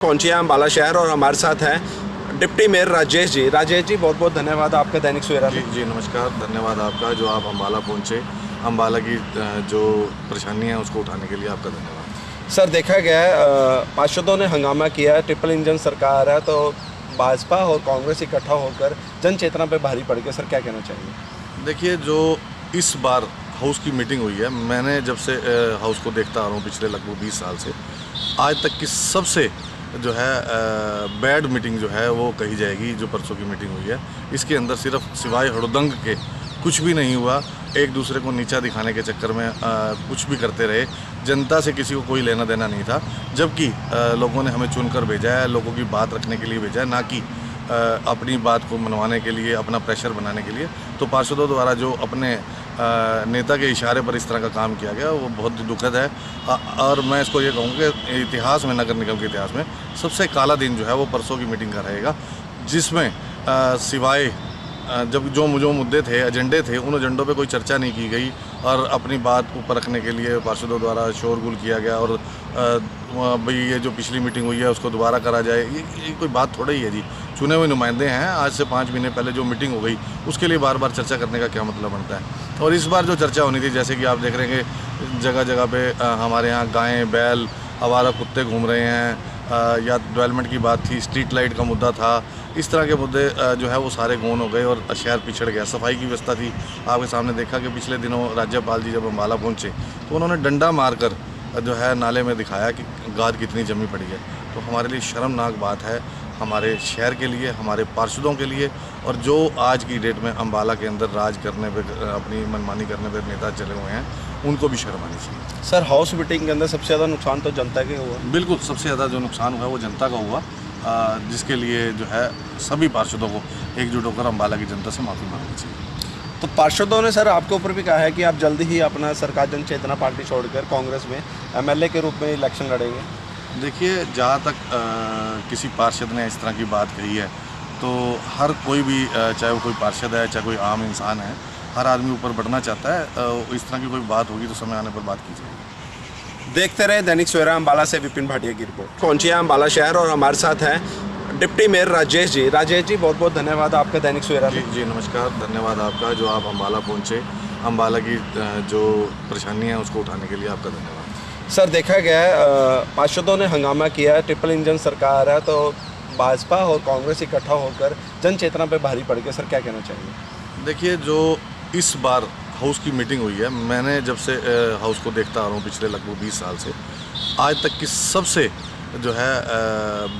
पहुंचे हैं अम्बाला शहर और हमारे साथ हैं डिप्टी मेयर राजेश जी। राजेश जी, बहुत बहुत धन्यवाद आपका दैनिक सवेरा जी में। जी नमस्कार, धन्यवाद आपका जो आप अम्बाला पहुँचे। अम्बाला की जो परेशानी है उसको उठाने के लिए आपका धन्यवाद। सर, देखा गया है पार्षदों ने हंगामा किया है, ट्रिपल इंजन सरकार है, तो भाजपा और कांग्रेस इकट्ठा होकर जन चेतना पे भारी पड़ गए। सर, क्या कहना चाहिए? देखिए, जो इस बार हाउस की मीटिंग हुई है, मैंने जब से हाउस को देखता आ रहा हूँ पिछले लगभग 20 साल से, आज तक की सबसे जो है बैड मीटिंग जो है वो कही जाएगी जो परसों की मीटिंग हुई है। इसके अंदर सिर्फ सिवाय हड़दंग के कुछ भी नहीं हुआ। एक दूसरे को नीचा दिखाने के चक्कर में कुछ भी करते रहे। जनता से किसी को कोई लेना देना नहीं था, जबकि लोगों ने हमें चुनकर भेजा है, लोगों की बात रखने के लिए भेजा है, ना कि अपनी बात को मनवाने के लिए, अपना प्रेशर बनाने के लिए। तो पार्षदों द्वारा जो अपने नेता के इशारे पर इस तरह का काम किया गया वो बहुत दुखद है। और मैं इसको ये कहूँगा कि इतिहास में, नगर निगम के इतिहास में सबसे काला दिन जो है वो परसों की मीटिंग का रहेगा, जिसमें सिवाय जब जो मुद्दे थे, एजेंडे थे, उन एजेंडों पे कोई चर्चा नहीं की गई और अपनी बात ऊपर रखने के लिए पार्षदों द्वारा शोरगुल किया गया। और भाई ये जो पिछली मीटिंग हुई है उसको दोबारा करा जाए, ये कोई बात थोड़ा ही है जी। चुने हुए नुमाइंदे हैं, आज से 5 महीने पहले जो मीटिंग हो गई उसके लिए बार बार चर्चा करने का क्या मतलब बनता है। और इस बार जो चर्चा होनी थी, जैसे कि आप देख रहे हैं कि जगह जगह पे हमारे यहाँ गायें, बैल, आवारा कुत्ते घूम रहे हैं, या डेवलपमेंट की बात थी, स्ट्रीट लाइट का मुद्दा था, इस तरह के मुद्दे जो है वो सारे गौन हो गए और शहर पिछड़ गया। सफाई की व्यवस्था थी, आपके सामने देखा कि पिछले दिनों राज्यपाल जी जब अम्बाला पहुंचे तो उन्होंने डंडा मारकर जो है नाले में दिखाया कि गाद कितनी जमी पड़ी है। तो हमारे लिए शर्मनाक बात है, हमारे शहर के लिए, हमारे पार्षदों के लिए, और जो आज की डेट में अम्बाला के अंदर राज करने पे, अपनी मनमानी करने पे नेता चले हुए हैं, उनको भी शर्म आनी चाहिए। सर, हाउस मीटिंग के अंदर सबसे ज़्यादा नुकसान तो जनता के हुआ। बिल्कुल, सबसे ज़्यादा जो नुकसान हुआ वो जनता का हुआ, जिसके लिए जो है सभी पार्षदों को एकजुट होकर अम्बाला की जनता से माफ़ी मांगनी चाहिए। तो पार्षदों ने सर आपके ऊपर भी कहा है कि आप जल्दी ही अपना सरकार जन चेतना पार्टी छोड़कर कांग्रेस में एमएलए के रूप में इलेक्शन लड़ेंगे। देखिए, जहाँ तक किसी पार्षद ने इस तरह की बात कही है, तो हर कोई भी, चाहे वो कोई पार्षद है, चाहे कोई आम इंसान है, हर आदमी ऊपर बढ़ना चाहता है। इस तरह की कोई बात होगी तो समय आने पर बात की जाएगी। देखते रहे दैनिक सवेरा। अम्बाला से विपिन भाटिया की रिपोर्ट। पहुंचे हैं अम्बाला शहर और हमारे साथ हैं डिप्टी मेयर राजेश जी। राजेश जी, बहुत बहुत धन्यवाद आपका दैनिक सवेरा में। जी जी नमस्कार, धन्यवाद आपका जो आप अम्बाला पहुँचे। अम्बाला की जो परेशानी है उसको उठाने के लिए आपका धन्यवाद। सर, देखा गया है पार्षदों ने हंगामा किया है, ट्रिपल इंजन सरकार है, तो भाजपा और कांग्रेस इकट्ठा होकर जन चेतना पे भारी पड़ गए। सर, क्या कहना चाहिए? देखिए, जो इस बार हाउस की मीटिंग हुई है, मैंने जब से हाउस को देखता आ रहा हूँ पिछले लगभग 20 साल से, आज तक की सबसे जो है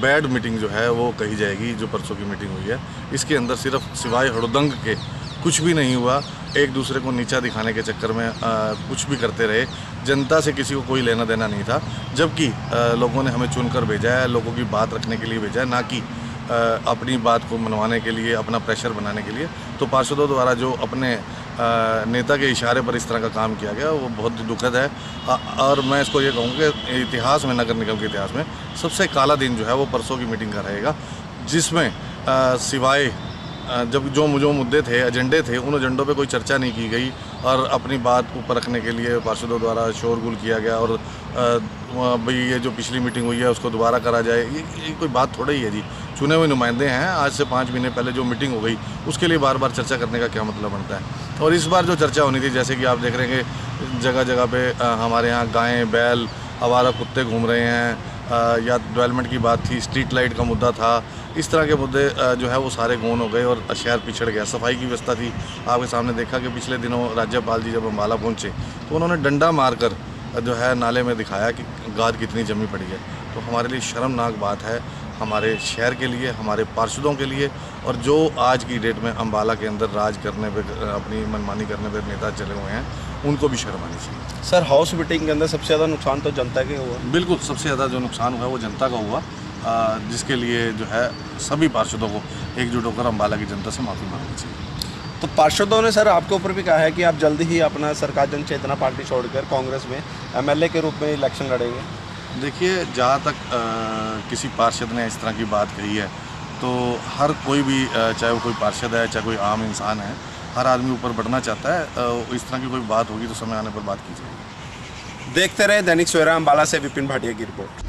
बैड मीटिंग जो है वो कही जाएगी जो परसों की मीटिंग हुई है। इसके अंदर सिर्फ सिवाय हड़दंग के कुछ भी नहीं हुआ। एक दूसरे को नीचा दिखाने के चक्कर में कुछ भी करते रहे। जनता से किसी को कोई लेना देना नहीं था, जबकि लोगों ने हमें चुनकर भेजा है, लोगों की बात रखने के लिए भेजा है, ना कि अपनी बात को मनवाने के लिए, अपना प्रेशर बनाने के लिए। तो पार्षदों द्वारा जो अपने नेता के इशारे पर इस तरह का काम किया गया वो बहुत दुखद है। और मैं इसको ये कहूँगा कि इतिहास में, नगर निगम के इतिहास में सबसे काला दिन जो है वो परसों की मीटिंग का रहेगा, जिसमें सिवाय जब जो मुद्दे थे, एजेंडे थे, उन एजेंडों पे कोई चर्चा नहीं की गई और अपनी बात ऊपर रखने के लिए पार्षदों द्वारा शोरगुल किया गया। और भाई ये जो पिछली मीटिंग हुई है उसको दोबारा करा जाए, ये कोई बात थोड़ा ही है जी। चुने हुए नुमाइंदे हैं, आज से 5 महीने पहले जो मीटिंग हो गई उसके लिए बार बार चर्चा करने का क्या मतलब बनता है। और इस बार जो चर्चा होनी थी, जैसे कि आप देख रहे हैं कि जगह जगह पे हमारे यहाँ गायें, बैल, आवारा कुत्ते घूम रहे हैं, या डेवलपमेंट की बात थी, स्ट्रीट लाइट का मुद्दा था, इस तरह के मुद्दे जो है वो सारे गौन हो गए और शहर पिछड़ गया। सफाई की व्यवस्था थी, आपके सामने देखा कि पिछले दिनों राज्यपाल जी जब अम्बाला पहुँचे तो उन्होंने डंडा मारकर जो है नाले में दिखाया कि गाद कितनी जमी पड़ी है। तो हमारे लिए शर्मनाक बात है, हमारे शहर के लिए, हमारे पार्षदों के लिए, और जो आज की डेट में अम्बाला के अंदर राज करने पे, अपनी मनमानी करने पे नेता चले हुए हैं, उनको भी शर्म आनी चाहिए। सर, हाउस मीटिंग के अंदर सबसे ज़्यादा नुकसान तो जनता के हुआ। बिल्कुल, सबसे ज़्यादा जो नुकसान हुआ वो जनता का हुआ, जिसके लिए जो है सभी पार्षदों को एकजुट होकर अम्बाला की जनता से माफ़ी मांगनी चाहिए। तो पार्षदों ने सर आपके ऊपर भी कहा है कि आप जल्दी ही अपना सरकार जन चेतना पार्टी छोड़कर कांग्रेस में एमएलए के रूप में इलेक्शन लड़ेंगे। देखिए, जहाँ तक किसी पार्षद ने इस तरह की बात कही है, तो हर कोई भी, चाहे वो कोई पार्षद है, चाहे कोई आम इंसान है, हर आदमी ऊपर बढ़ना चाहता है। इस तरह की कोई बात होगी तो समय आने पर बात की जाएगी। देखते रहे दैनिक सवेरा। अम्बाला से विपिन भाटिया की रिपोर्ट।